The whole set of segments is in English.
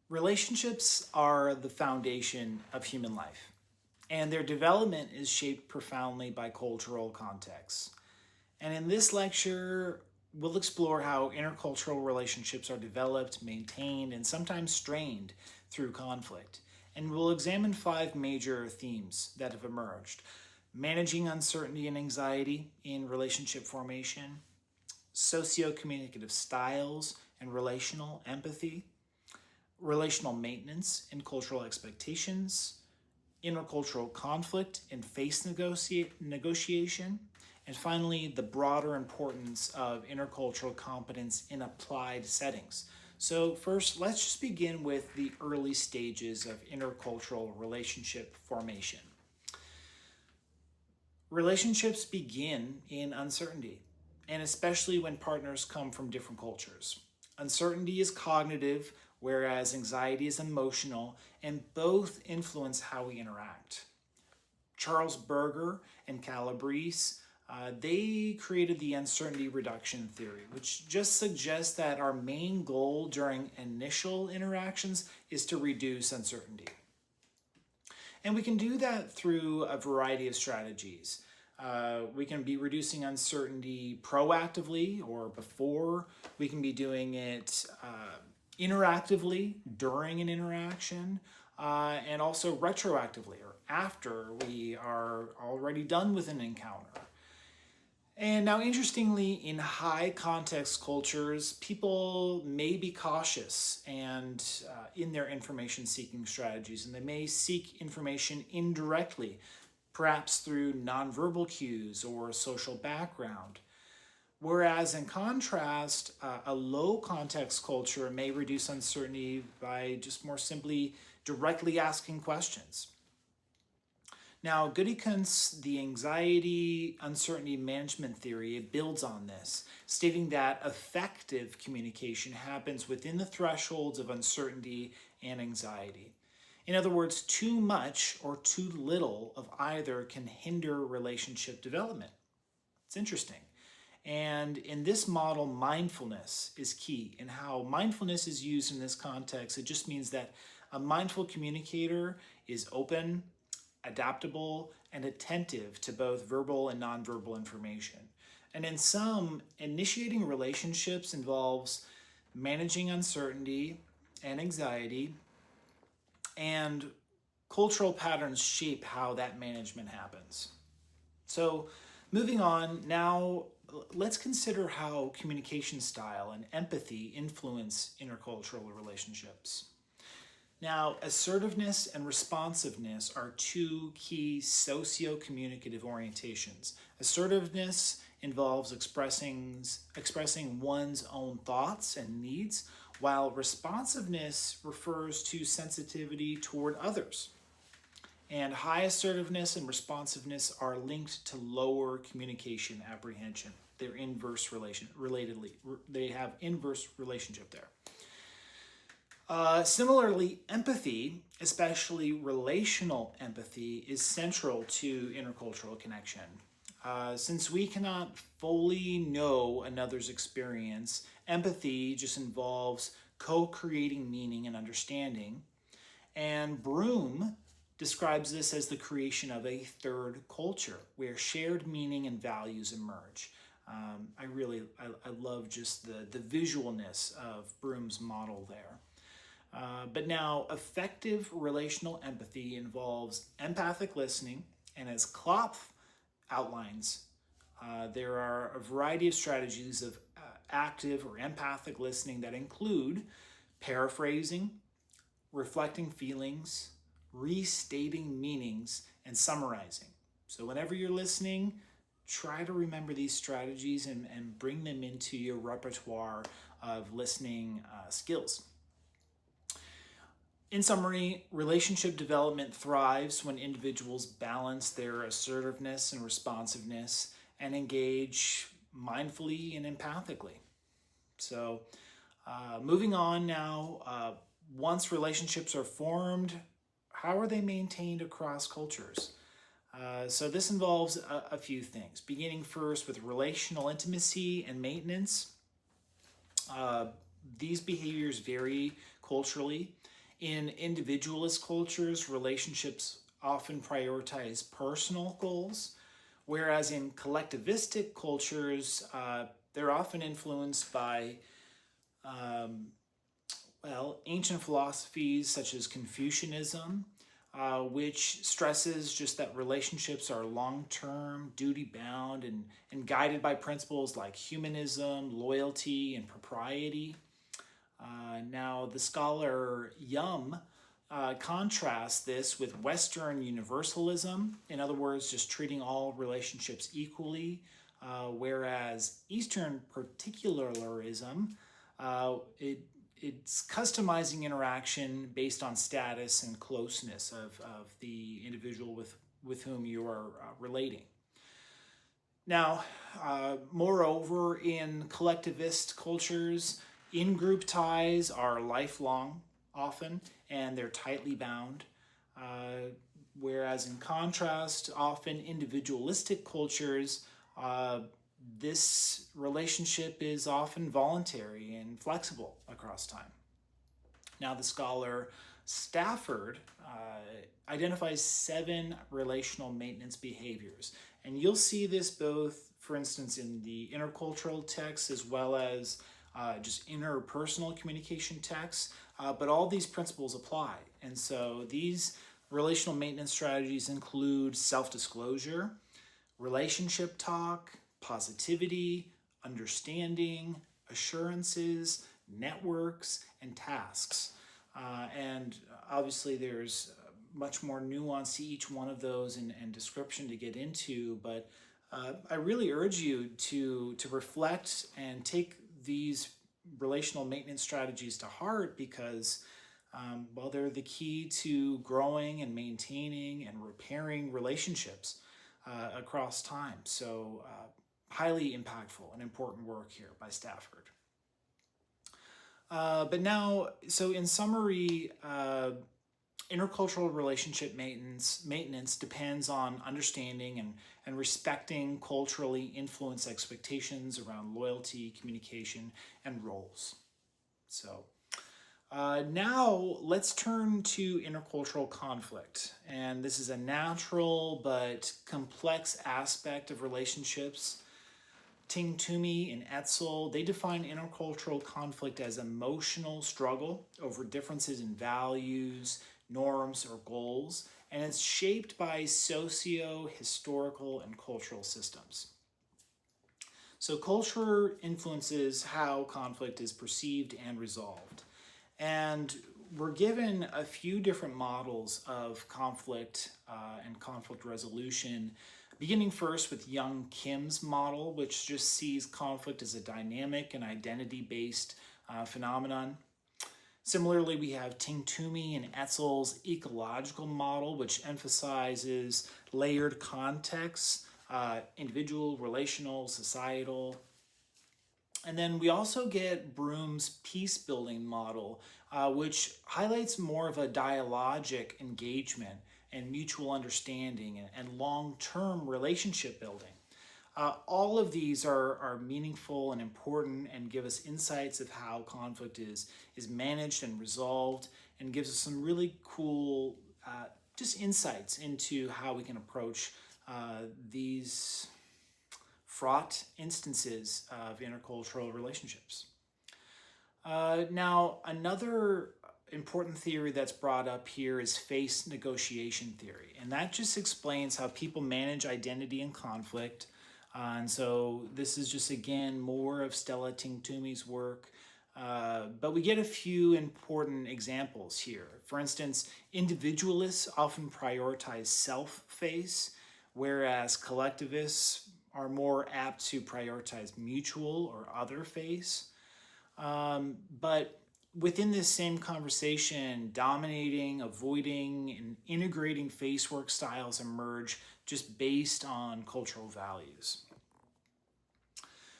Relationships are the foundation of human life, and their development is shaped profoundly by cultural contexts. And in this lecture, we'll explore how intercultural relationships are developed, maintained, and sometimes strained through conflict. And we'll examine five major themes that have emerged: managing uncertainty and anxiety in relationship formation, socio-communicative styles and relational empathy, relational maintenance and cultural expectations, intercultural conflict and negotiation, and finally, the broader importance of intercultural competence in applied settings. So, first, let's just begin with the early stages of intercultural relationship formation. Relationships begin in uncertainty, and especially when partners come from different cultures. Uncertainty is cognitive, whereas anxiety is emotional, and both influence how we interact. Charles Berger and Calabrese, they created the uncertainty reduction theory, which just suggests that our main goal during initial interactions is to reduce uncertainty. And we can do that through a variety of strategies. We can be reducing uncertainty proactively or before. We can be doing it interactively during an interaction, and also retroactively or after we are already done with an encounter. And now, interestingly, in high context cultures, people may be cautious and in their information seeking strategies, and they may seek information indirectly, perhaps through nonverbal cues or social background. Whereas, in contrast, a low context culture may reduce uncertainty by just more simply directly asking questions. Now, Goodikunt's The Anxiety Uncertainty Management Theory builds on this, stating that effective communication happens within the thresholds of uncertainty and anxiety. In other words, too much or too little of either can hinder relationship development. It's interesting. And in this model, mindfulness is key. And how mindfulness is used in this context, it just means that a mindful communicator is open, adaptable, and attentive to both verbal and nonverbal information. And in some, initiating relationships involves managing uncertainty and anxiety, and cultural patterns shape how that management happens. So, moving on, now let's consider how communication style and empathy influence intercultural relationships. Now, assertiveness and responsiveness are two key socio-communicative orientations. Assertiveness involves expressing one's own thoughts and needs, while responsiveness refers to sensitivity toward others. And high assertiveness and responsiveness are linked to lower communication apprehension. They're they have inverse relationship there. Similarly, empathy, especially relational empathy, is central to intercultural connection. Since we cannot fully know another's experience, empathy just involves co-creating meaning and understanding. And Broom describes this as the creation of a third culture where shared meaning and values emerge. I love just the visualness of Broom's model there. But now, effective relational empathy involves empathic listening, and as Klopf outlines, there are a variety of strategies of active or empathic listening that include paraphrasing, reflecting feelings, restating meanings, and summarizing. So whenever you're listening, try to remember these strategies and bring them into your repertoire of listening skills. In summary, relationship development thrives when individuals balance their assertiveness and responsiveness and engage mindfully and empathically. So, moving on now, once relationships are formed, how are they maintained across cultures? So this involves a few things, beginning first with relational intimacy and maintenance. These behaviors vary culturally, In individualist cultures, relationships often prioritize personal goals, whereas in collectivistic cultures, they're often influenced by um, ancient philosophies such as Confucianism, which stresses just that relationships are long term, duty bound, and guided by principles like humanism, loyalty, and propriety. Now, the scholar Yum contrasts this with Western universalism, in other words, just treating all relationships equally, whereas Eastern particularism, it's customizing interaction based on status and closeness of the individual with whom you are relating. Now, moreover, in collectivist cultures, in group ties are lifelong often, and they're tightly bound. Uh, Whereas, in contrast, often individualistic cultures, uh, this relationship is often voluntary and flexible across time. Now, the scholar Stafford identifies 7 relational maintenance behaviors. And you'll see this both, for instance, in the intercultural texts as well as just interpersonal communication texts. But all these principles apply. And so these relational maintenance strategies include self disclosure, relationship talk, positivity, understanding, assurances, networks, and tasks. And obviously, there's much more nuance to each one of those and description to get into, but I really urge you to reflect and take these relational maintenance strategies to heart because well, they're the key to growing and maintaining and repairing relationships across time. So, highly impactful and important work here by Stafford. But now, so in summary, intercultural relationship maintenance depends on understanding and respecting culturally influenced expectations around loyalty, communication, and roles. So, now let's turn to intercultural conflict. And this is a natural but complex aspect of relationships. Ting Toomey and Etzel, they define intercultural conflict as emotional struggle over differences in values, norms, or goals, and it's shaped by socio, historical, and cultural systems. So culture influences how conflict is perceived and resolved. And we're given a few different models of conflict and conflict resolution, beginning first with Young Kim's model, which just sees conflict as a dynamic and identity-based phenomenon. Similarly, we have Ting Toomey and Etzel's ecological model, which emphasizes layered contexts, individual, relational, societal. And then we also get Broom's peace building model, which highlights more of a dialogic engagement and mutual understanding and long-term relationship building. All of these are meaningful and important and give us insights of how conflict is managed and resolved and gives us some really cool just insights into how we can approach these fraught instances of intercultural relationships. Now, another important theory that's brought up here is face negotiation theory, and that just explains how people manage identity and conflict. And so this is just, again, more of Stella Ting Toomey's work. But we get a few important examples here. For instance, individualists often prioritize self-face, whereas collectivists are more apt to prioritize mutual or other face. But within this same conversation, dominating, avoiding, and integrating face work styles emerge just based on cultural values.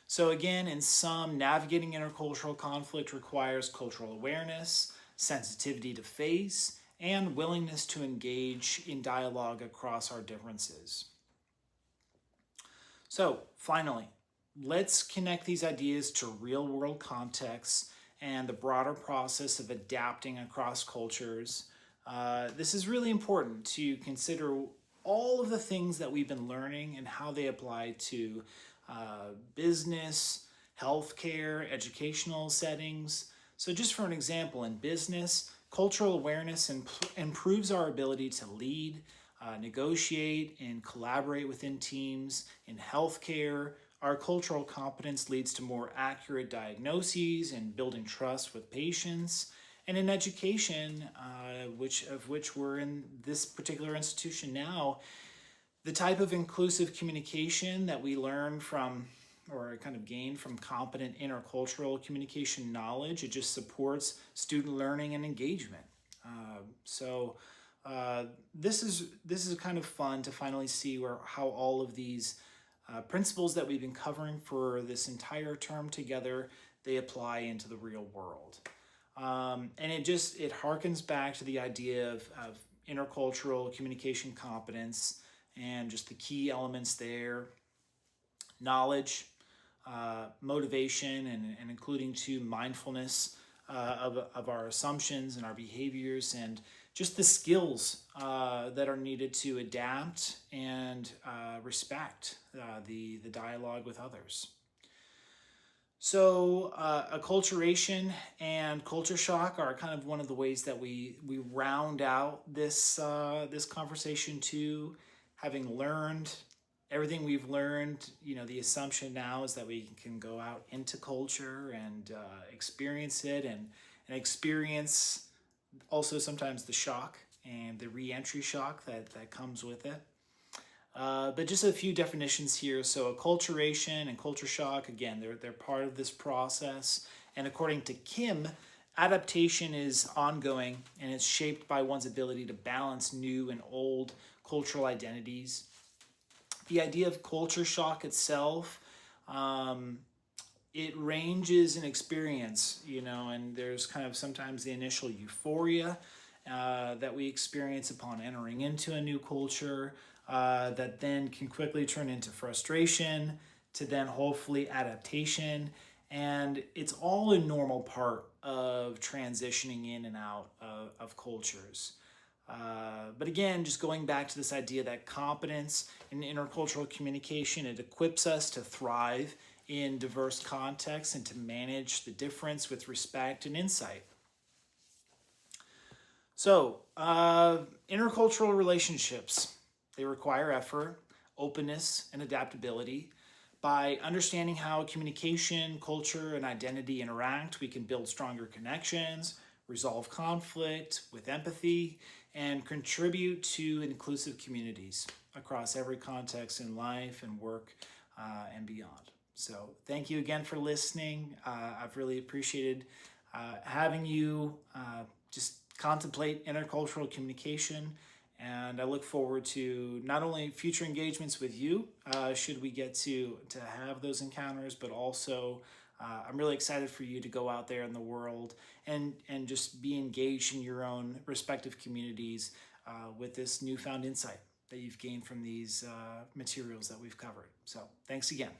So again, in sum, navigating intercultural conflict requires cultural awareness, sensitivity to face, and willingness to engage in dialogue across our differences. So finally, let's connect these ideas to real-world contexts and the broader process of adapting across cultures. This is really important to consider all of the things that we've been learning and how they apply to business, healthcare, educational settings. So, just for an example, in business, cultural awareness improves our ability to lead, negotiate, and collaborate within teams. In healthcare, our cultural competence leads to more accurate diagnoses and building trust with patients. And in education, which we're in this particular institution now, the type of inclusive communication that we learn from or kind of gain from competent intercultural communication knowledge, it just supports student learning and engagement. So this is kind of fun to finally see how all of these principles that we've been covering for this entire term together, they apply into the real world. And it harkens back to the idea of intercultural communication competence and just the key elements there: knowledge, motivation, and including to mindfulness of our assumptions and our behaviors, and just the skills that are needed to adapt and respect the dialogue with others. So acculturation and culture shock are kind of one of the ways that we round out this conversation too. Having learned everything we've learned, the assumption now is that we can go out into culture and experience it and experience also sometimes the shock and the re-entry shock that comes with it. But just a few definitions here. So acculturation and culture shock, again, they're part of this process. And according to Kim, adaptation is ongoing and it's shaped by one's ability to balance new and old cultural identities. The idea of culture shock itself, it ranges in experience, and there's kind of sometimes the initial euphoria that we experience upon entering into a new culture, that then can quickly turn into frustration, to then hopefully adaptation. And it's all a normal part of transitioning in and out of cultures. But again, just going back to this idea that competence in intercultural communication, it equips us to thrive in diverse contexts and to manage the difference with respect and insight. So, intercultural relationships, they require effort, openness, and adaptability. By understanding how communication, culture, and identity interact, we can build stronger connections, resolve conflict with empathy, and contribute to inclusive communities across every context in life and work and beyond. So thank you again for listening. I've really appreciated having you just contemplate intercultural communication, and I look forward to not only future engagements with you, should we get to have those encounters, but also I'm really excited for you to go out there in the world and just be engaged in your own respective communities with this newfound insight that you've gained from these materials that we've covered. So thanks again.